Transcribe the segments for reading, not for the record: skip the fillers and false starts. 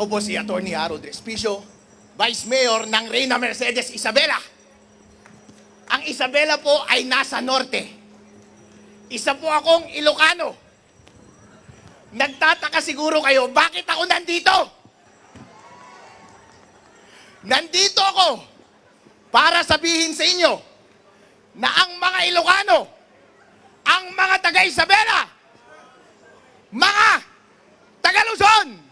Ako po si Atty. Harold Respicio, Vice Mayor ng Reyna Mercedes Isabela. Ang Isabela po ay nasa norte. Isa po akong Ilocano. Nagtataka siguro kayo, bakit ako nandito? Nandito ako para sabihin sa inyo na ang mga Ilocano, ang mga taga-Isabela, mga taga-Luzon,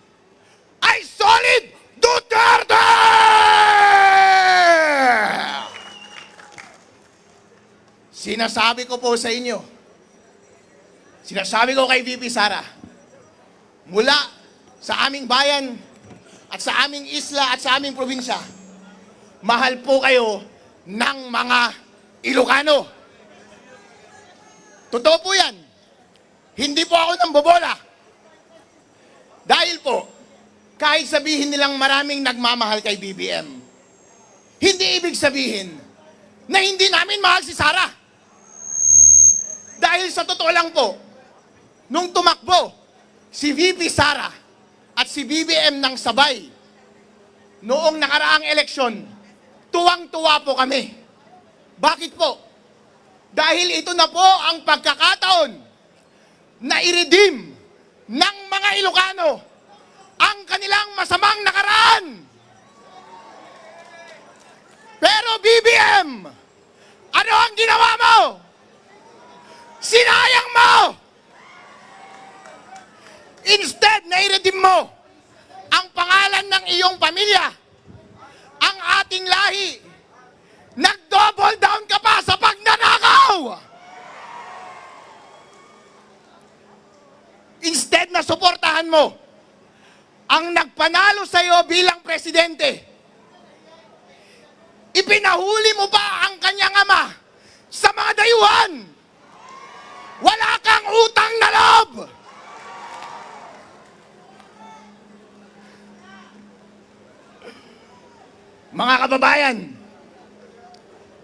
ay solid Duterte! Sinasabi ko po sa inyo, sinasabi ko kay VP Sara, mula sa aming bayan at sa aming isla at sa aming probinsya, mahal po kayo ng mga Ilocano. Totoo po yan. Hindi po ako nang bobola. Dahil po, kahit sabihin nilang maraming nagmamahal kay BBM, hindi ibig sabihin na hindi namin mahal si Sara. Dahil sa totoo lang po, nung tumakbo si VP Sara at si BBM ng sabay, noong nakaraang eleksyon, tuwang-tuwa po kami. Bakit po? Dahil ito na po ang pagkakataon na i-redeem ng mga Ilocano ang kanilang masamang nakaraan. Pero BBM, ano ang ginawa mo? Sinayang mo! Instead na i-redeem mo ang pangalan ng iyong pamilya, ang ating lahi, nag-double down ka pa sa pagnanakaw! Instead na suportahan mo ang nagpanalo sa iyo bilang presidente, ipinahuli mo pa ang kanyang ama sa mga dayuhan. Wala kang utang na loob. Mga kababayan,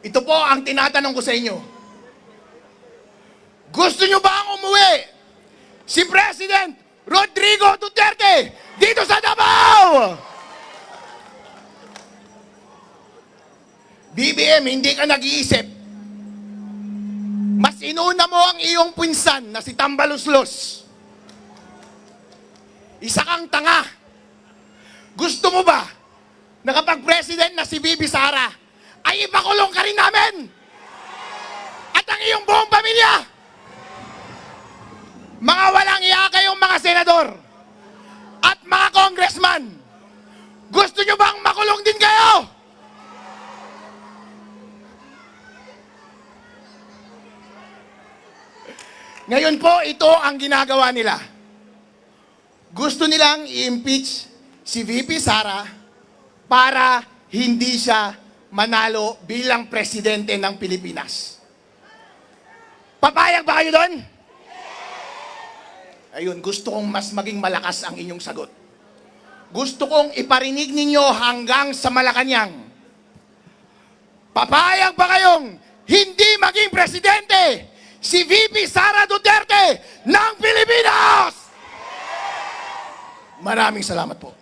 ito po ang tinatanong ko sa inyo. Gusto nyo ba ang umuwi si President Rodrigo Duterte dito sa Davao? BBM, hindi ka nag-iisip. Mas inuna mo ang iyong pinsan na si Tambaluslos. Isa kang tanga. Gusto mo ba na kapag president na si VP Sara, ay ipakulong ka rin namin? At ang iyong buong pamilya? Mga walang iya kayong mga senador at mga congressman, gusto nyo bang makulong din kayo? Ngayon po, ito ang ginagawa nila. Gusto nilang i-impeach si VP Sara para hindi siya manalo bilang presidente ng Pilipinas. Papayag ba kayo doon? Ayun, gusto kong mas maging malakas ang inyong sagot. Gusto kong iparinig ninyo hanggang sa Malacanang. Papayag ba kayong hindi maging presidente si VP Sara Duterte ng Pilipinas? Maraming salamat po.